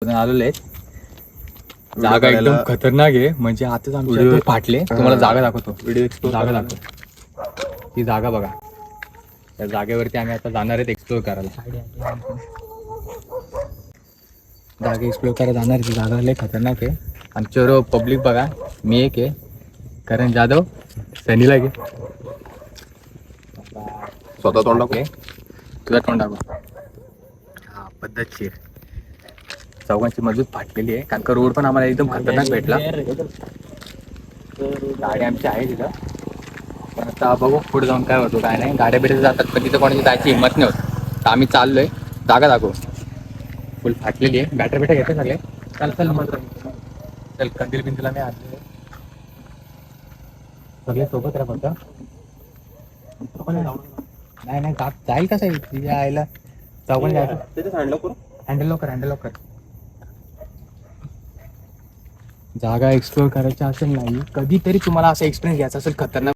आलेले आहेत. जागा एकदम खतरनाक आहे. म्हणजे आताच आमचे फाटले. तुम्हाला जागा दाखवतो. जागा दाखवतो. ती जागा बघा. त्या जागेवरती आम्ही आता जाणार आहेत एक्सप्लोर करायला. जागा एक्सप्लोर करायला जाणार आहे. ती जागा लय खतरनाक आहे. आमच्यावर पब्लिक बघा. मी एक आहे, करण जाधव, सनीला घे. स्वतः तोंड दाखव. तुझा तोंड दाखव. हा पद्धतशीर. चौघांची मजबूत फाटलेली आहे. कारण का रोड पण आम्हाला एकदम खतरनाक भेटला. गाडी आमची आहे तिथं. पण आता बघू पुढे जाऊन काय होतो काय नाही. गाड्या बिड्या जातात पण तिथं कोणाची जायची हिंमत नाही होत. तर आम्ही चाललोय. जागा दाखव. फुल फाटलेली आहे. बॅटर बिटर घेते सगळे. चल कंदील बिंदीला मी आणले सगळे सोबत राहा फक्त. नाही नाही जाईल कसं यायला. चौघांनी जायचं. हँडल लवकर. जागा एक्सप्लोर करायची असेल नाही, कधीतरी तुम्हाला असा एक्सपिरियन्स घ्यायचा असेल खतरनाक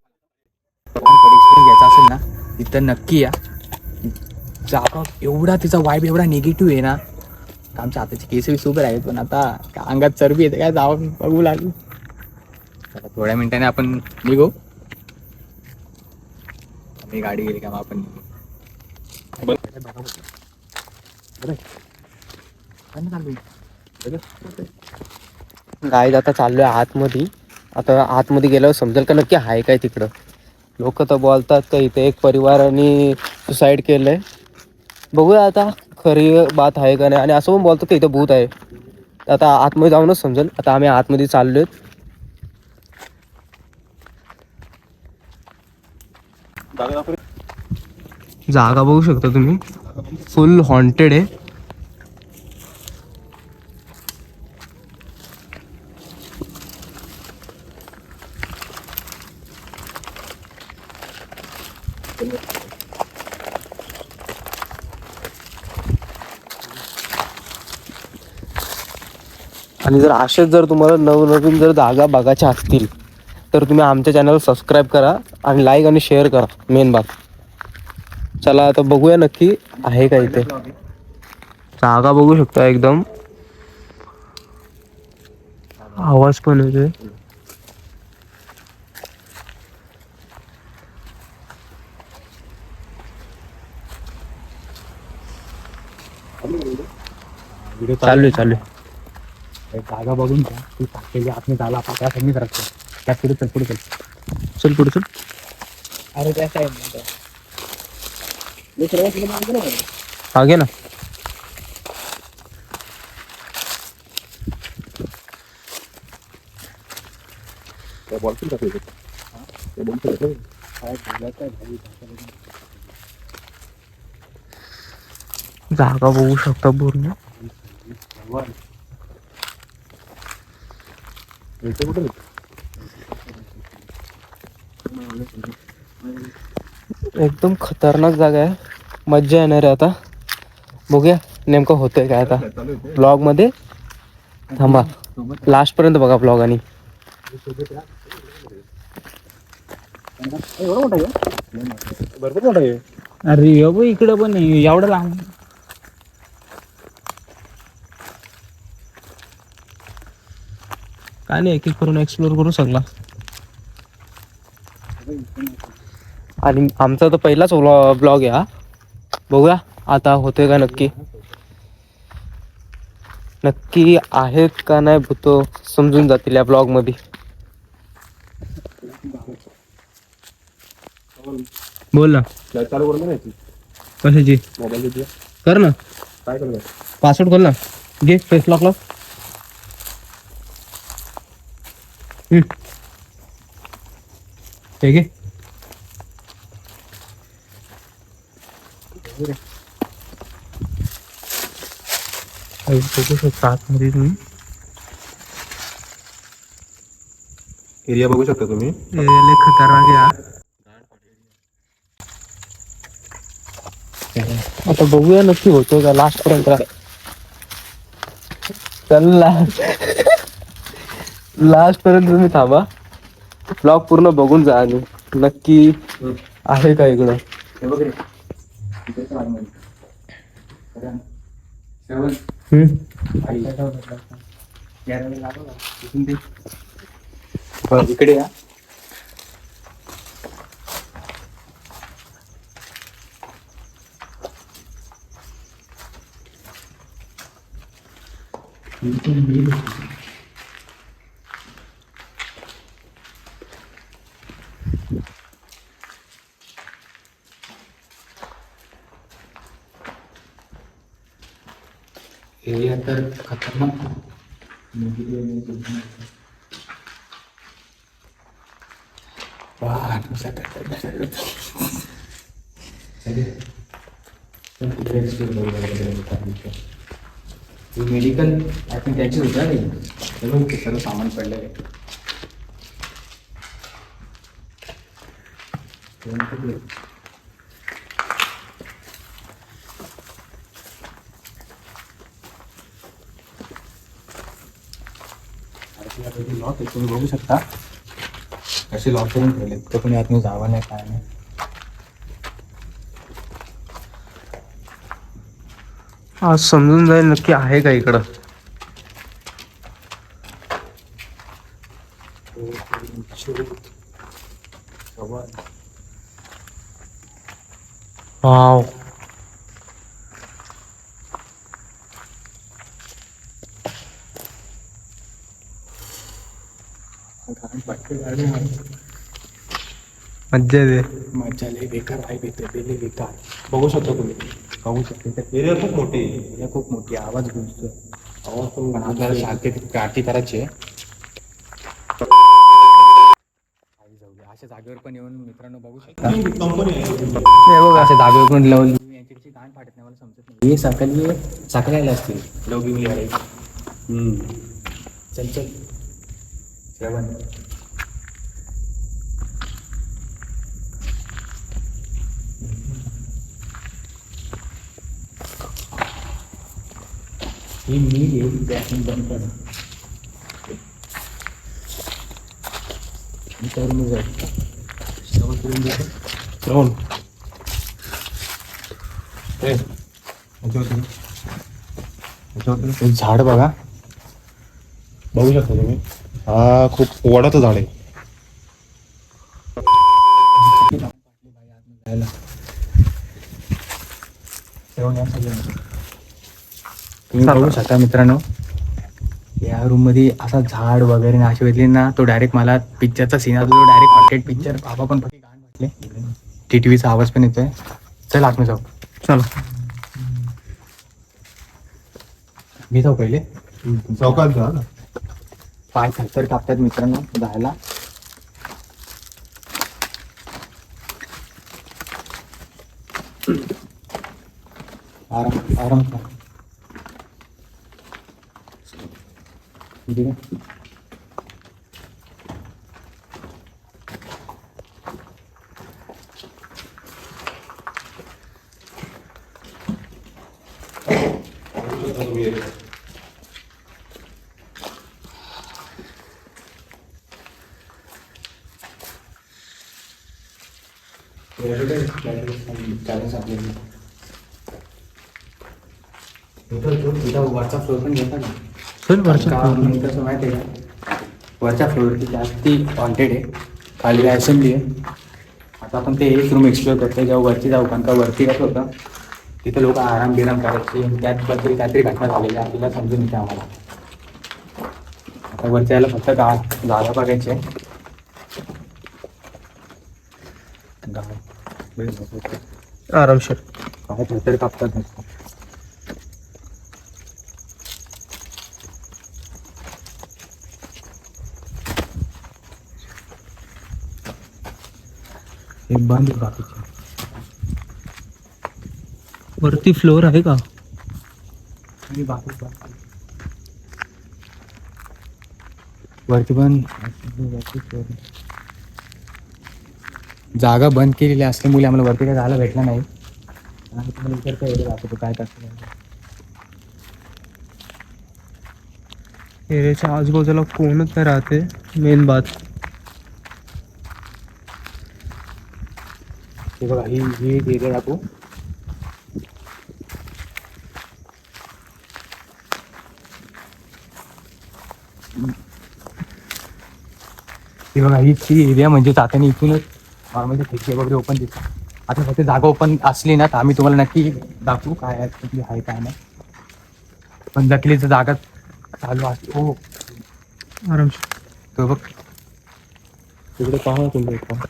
एक्सपिरियन्स घ्यायचा असेल ना, तिथं नक्की या. जागा एवढा तिचा वाईब एवढा निगेटिव्ह आहे ना. आमच्या हाताची केस बी उभे आहेत पण आता अंगात चरबी येते काय जावं बघू लागू. चला थोड्या मिनिटाने आपण निघू. मी गाडी गेली का मग आपण गाईज आता चाललोय आतमध्ये. आता आतमध्ये गेल्यावर समजेल का नक्की आहे काय तिकडं. लोक तर बोलतात का इथे एक परिवाराने सुसाईड केलंय. बघूया आता खरी बात आहे का नाही. आणि असं पण बोलतात की इथं भूत आहे. आता आतमध्ये जाऊनच समजेल. आता आम्ही आतमध्ये चाललोय. जागा बघू शकता तुम्ही, फुल हॉन्टेड आहे. आणि जर असेच जर तुम्हाला नवनवीन जर जागा बघायच्या असतील तर तुम्ही आमच्या चॅनल सबस्क्राईब करा आणि लाईक आणि शेअर करा. मेन बात. चला आता बघूया नक्की आहे का इथे. जागा बघू शकता एकदम. आवाज पण येतोय. चालू जागा बघून घ्या. ती फाटलेली आतमध्ये झाला आपण त्या समजून राहतो. त्या पुढे चल पुढे. अरे त्या साईड आगे ना. जागा बघू शकता पूर्ण. एकदम खतरनाक जागा आहे. मज्जा येणार आहे. आता बघूया नेमकं होतंय काय. आता ब्लॉग मध्ये थांबा, लास्ट पर्यंत बघा ब्लॉग. आणि अरे इकडं पण एवढं लांब. काय नाही, एक एक करून एक्सप्लोर करू सगळा. आणि आमचा तर पहिलाच ब्लॉग आहे हा. बघूया आता होतोय का नक्की. नक्की आहेत का नाही भूत समजून जातील या ब्लॉग मध्ये. बोल ना. चालू करून नाही कशाची मोबाईल कर ना. काय करणार. पासवर्ड खोल ना. घे फेस लॉक लाव. ठीक आहे. बघू शकता आतमध्ये तुम्ही. एरिया बघू शकता तुम्ही. एरिया खतरनाक आहे. आता बघूया नक्की होतो का लास्ट पर्यंत. चल लास्ट पर्यंत तुम्ही थांबा. ब्लॉग पूर्ण बघून जा आणि नक्की आहे का इकडं. हे बघ रे. इकडे या. एरिया तर खतरनाक. मेडिकल आय थिंक त्याची होता नाही सर्व सामान पडलेलं आहे. लॉक आहे, तुम्ही बघू शकता कसे लॉक करून ठेवले. तर कोणी आतमध्ये जावा नाही काय नाही. आज समजून जाईल नक्की आहे का इकडं. वाव. मज्जा येते. मजा लय बेकार आहे, लय बेकार. बघू शकता तुम्ही, बघू शकता एरिया खूप मोठी आहे. एरिया खूप मोठी आहे. आवाज गुंजतोय. आवाज पण आपल्याला शांती आरती करायची आहे. अशा जागेवर पण येऊन मित्रांनो बघू शकता. कंपनी आहे. अशा जागेवर पण यांची कशी गाण फाटत नाही मला समजत नाही. हे सकाळी आले असतील लवगिवली आले. चल चल जेवण. ही मी बॅटिंग बंद कर. श्रवण झाड बघा, बघू शकता तुम्ही. हा खूप वडाचं झाड आहे. तुम्ही बघू शकता मित्रांनो, या रूम मध्ये असा झाड वगैरे ना अशी भेटली ना, तो डायरेक्ट मला पिक्चरचा सीन आला. डायरेक्ट हॉटेड पिक्चर. बाबा पण गाण म्हटले. टीटीव्हीचा आवाज पण येतोय. चल आतमध्ये जाऊ. चला. मी जाऊ पहिले. चौकात जा ना. पाय थरथर कापतात मित्रांनो जायला. आराम आराम कर. वरचा फ्लोर पण घेता का सर वरच्या कसं माहिती आहे का, वरच्या फ्लोअरची जास्ती हॉन्टेड आहे. खाली असेंब्ली आहे. आता आपण ते एक रूम एक्सप्लोर करतो. जेव्हा वरती जाऊ, कारण का वरती कसं होतं तिथे लोक आराम बिराम करायचे. त्यात काहीतरी घटना झालेली आहे आपल्याला समजून येते आम्हाला. आता वरती यायला फक्त जागा बघायची आहे. आरामशीर. काय थरथर कापतात नुसतं. हे बंद आहे बाकीचे. वरती फ्लोअर आहे का. आणि बाकी वरती पण जागा बंद केलेली असल्यामुळे आम्हाला वरती काय जायला भेटलं नाही. आणि तुम्हाला विचारता येईल जातो काय करतो. एरियाच्या आजूबाजूला कोणच नाही राहते. मेन बात. हे बघा ही एरिया दाखवू. ती बघा ही एरिया म्हणजे जाताना इथूनच नॉर्मली खिडकी वगैरे ओपन दिसतात. आता फक्त जागा ओपन असली ना तर आम्ही तुम्हाला नक्की दाखवू काय आहे कुठली आहे काय नाही. पण नकलीचं जागा चालू असते. हो आरामशीर. तो बघ तिकडे पहा तुम्ही पहा.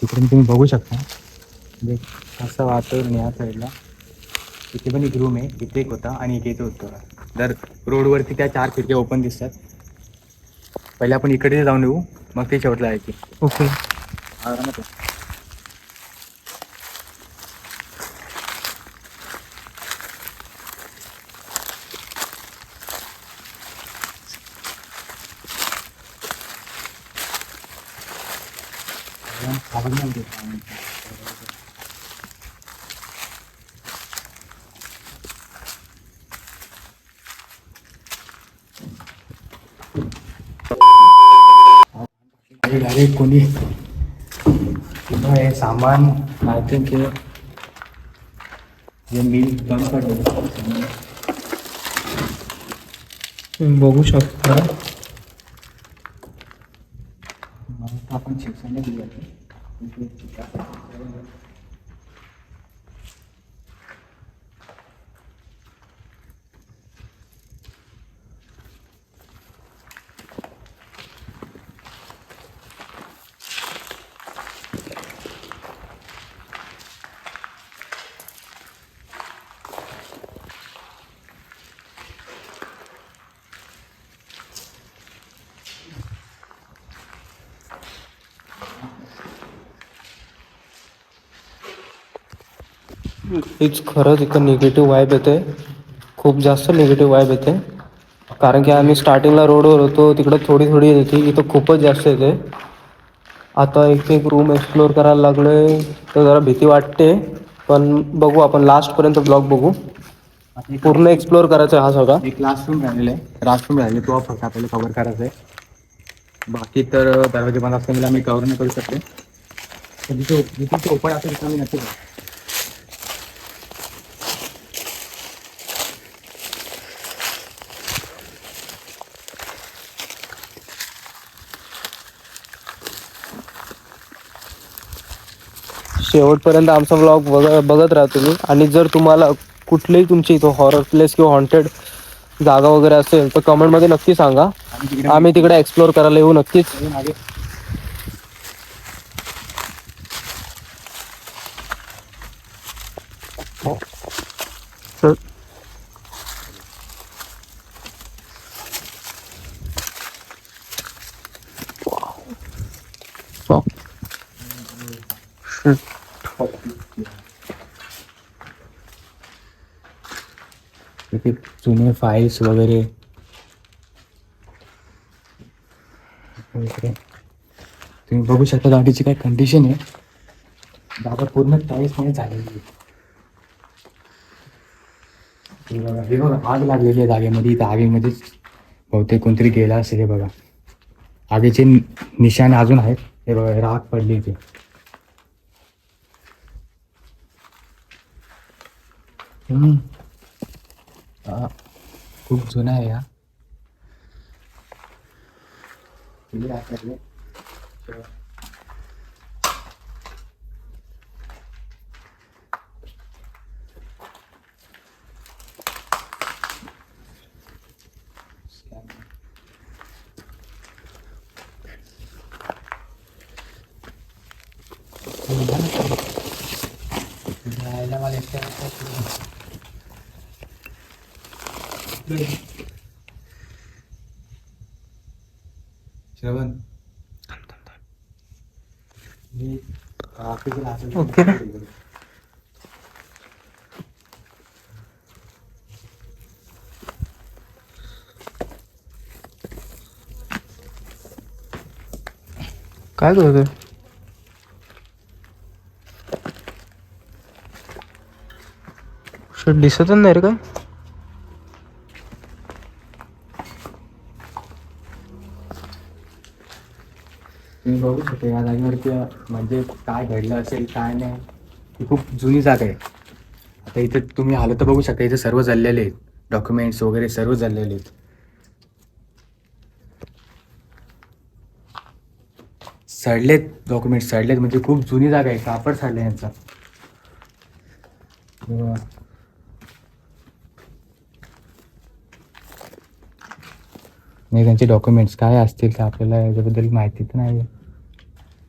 तिकडून तुम्ही बघू शकता म्हणजे असं वातावरण या साईडला. इथे पण एक रूम आहे, इथे एक होता आणि एक इथे होतं. जर रोडवरती त्या 4 खिडक्या ओपन दिसतात. पहिले आपण इकडे जाऊन येऊ मग ते शेवटला आहे की ओके. आरामात आहे. डायरेक्ट कोणी हे सामान आय थिंक हे मिल बंद पडलं. तुम्ही बघू शकता. आपण शिक्षण दिलं. हीच खरंच इथं निगेटिव्ह वाईब येते. खूप जास्त निगेटिव्ह वाईब येते. कारण की आम्ही स्टार्टिंगला रोडवर होतो तिकडं थोडी थोडी येते, इथं खूपच जास्त येते. आता एक रूम एक्सप्लोअर करायला लागलोय तर जरा भीती वाटते. पण बघू आपण लास्टपर्यंत ब्लॉग बघू. पूर्ण एक्सप्लोअर करायचा आहे हा सगळा. एक क्लासरूम राहिलेला आहे, क्लासरूम राहिले तो फक्त आपल्याला कव्हर करायचा आहे. बाकी तर दरवाजे बंद असल्यामुळे आम्ही कव्हर नाही करू शकते. पण जिथे ओपन असेल तिथं आम्ही नक्की करू. शेवटपर्यंत आमचा ब्लॉग बघत राहा तुम्ही. आणि जर तुम्हाला कुठलीही तुमची इथं हॉरर प्लेस किंवा हॉन्टेड जागा वगैरे असेल तर कमेंटमध्ये नक्की सांगा. आम्ही तिकडे एक्सप्लोअर करायला येऊ नक्कीच. मागे तर तिथे जुने फाईल्स वगैरे तुम्ही बघू शकता गाडीची काय कंडिशन आहे. जागा पूर्ण टाईल्समध्ये झालेली आहे. हे बघा आग लागलेली आहे जागेमध्ये. इथं आगीमध्येच बहुतेक कोणतरी गेला असेल. हे बघा आगीचे निशाण अजून आहेत. हे बघा राख पडली इथे. खूप जुना आहे हा. श्रवण ओके. काय करतोय? शर्ट दिसतच नाही रे काय. तुम्ही बघू शकता या जागेवरती म्हणजे काय घडलं असेल काय नाही. ही खूप जुनी जागा आहे. आता इथे तुम्ही आलं तर बघू शकता इथे सर्व जळलेले आहेत. डॉक्युमेंट्स वगैरे सर्व झालेले आहेत. सडलेत डॉक्युमेंट्स, सडलेत म्हणजे खूप जुनी जागा आहे, कापड सडलं यांचा. नाही त्यांचे डॉक्युमेंट्स काय असतील ते आपल्याला याच्याबद्दल माहिती तर नाही.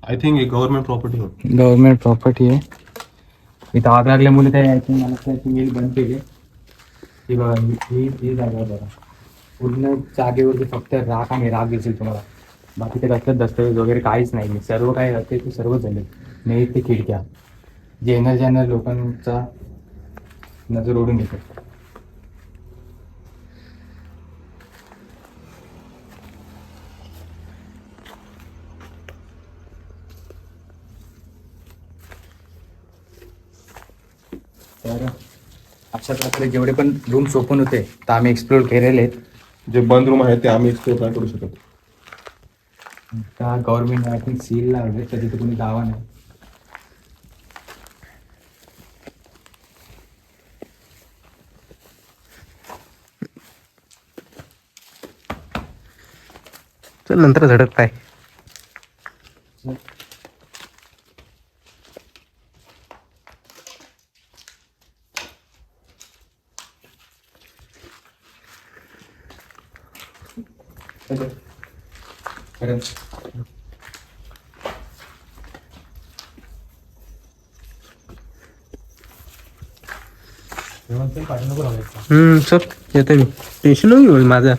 आय थिंक गव्हर्नमेंट प्रॉपर्टी होती. गव्हर्नमेंट प्रॉपर्टी आहे. इथं आग लागल्यामुळे ते आय थिंक मला त्याची मिल बंद केली. ही बघा ही जागा बघा, पूर्ण जागेवरती फक्त राख आणि राख दिसेल तुम्हाला. बाकी ते कसलं दस्तऐवज वगैरे काहीच नाही. सर्व काय असते ते सर्व झाले. नाही ते खिडक्या जे येणार लोकांचा नजर ओढून घेतात. तर अशा प्रकारे जेवढे पण रूम्स ओपन होते तर आम्ही एक्सप्लोर केलेले आहेत. जे बंद रूम आहेत ते आम्ही एक्सप्लोर नाही करू शकत. त्या गव्हर्नमेंट आय थिंक सील लावले तर तिथे कोणी दावा नाही. चल नंतर झडत काय. चल येतो मी, टेन्शन नको घेऊ माझं.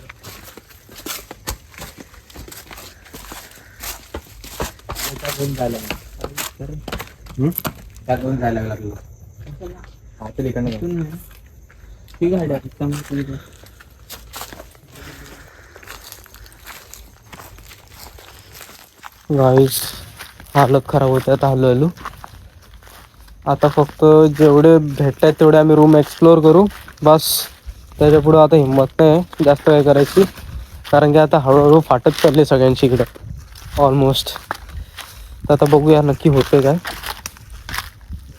त्यात दोन जायला लागलं. गाईस हालत खराब होते आता हळूहळू. आता फक्त जेवढे भेटतात तेवढे आम्ही रूम एक्सप्लोअर करू बस. त्याच्या पुढं आता हिंमत नाही जास्त काय करायची, कारण की आता हळूहळू फाटत चालले सगळ्यांची इकडं ऑलमोस्ट. तर आता बघूया नक्की होते काय.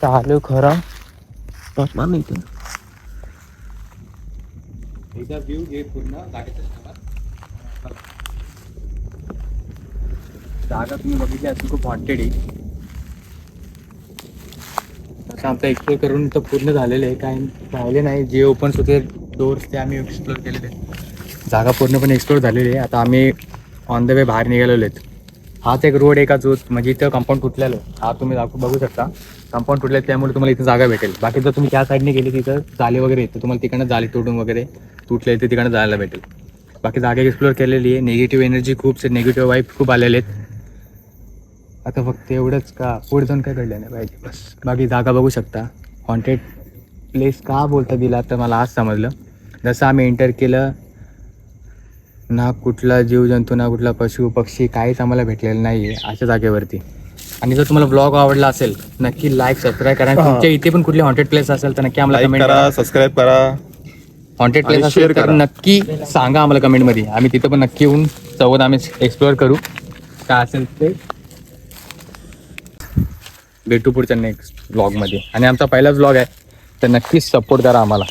आलो खरा नाही ते एकदा व्ह्यू घे पूर्ण जागेचा. जागा तुम्ही बघितली असेल खूप हॉन्टेड आहे. असं आमचं एक्सप्लोर करून तर पूर्ण झालेलं आहे, काही राहिले नाही. जे ओपन्स होते डोर्स ते आम्ही एक्सप्लोर केलेले. जागा पूर्णपणे एक्सप्लोर झालेली आहे. आता आम्ही ऑन द वे बाहेर निघालेलो आहेत. हाच एक रोड आहे का जो म्हणजे इथं कंपाऊंड तुटलेलं आहे. हा तुम्ही बघू शकता कंपाऊंड तुटलं, त्यामुळे तुम्हाला इथं जागा भेटेल. बाकी जर तुम्ही त्या साईडने गेले तिथं जाले वगैरे येतं, तुम्हाला तिकडनं जाली तोडून वगैरे तुटले ते तिकडनं जायला भेटेल. बाकी जागा एक्सप्लोर केलेली आहे. निगेटिव्ह एनर्जी खूप निगेटिव्ह वाईब खूप आलेले आहेत. आता फक्त एवढंच का पुढे जाऊन काय घडलं नाही पाहिजे बस. बाकी जागा बघू शकता. हॉन्टेड प्लेस का बोलता दिला तर मला आज समजलं. जसं आम्ही एंटर केलं ना कुठला जीवजंतू ना कुठला पशु पक्षी काहीच आम्हाला भेटलेलं नाही आहे अशा जागेवरती. आणि जर तुम्हाला ब्लॉग आवडला असेल नक्की लाईक सबस्क्राईब करा. तुमच्या इथे पण कुठले हॉन्टेड प्लेस असेल तर नक्की आम्हाला कमेंट करा, सबस्क्राईब करा. हॉन्टेड प्लेस असेल तर नक्की सांगा आम्हाला कमेंटमध्ये. आम्ही तिथं पण नक्की येऊन सोबत आम्ही एक्सप्लोअर करू. काय असेल ते भेटू पुढच्या नेक्स्ट ब्लॉगमध्ये. आणि आमचा पहिलाच ब्लॉग आहे तर नक्कीच सपोर्ट करा आम्हाला.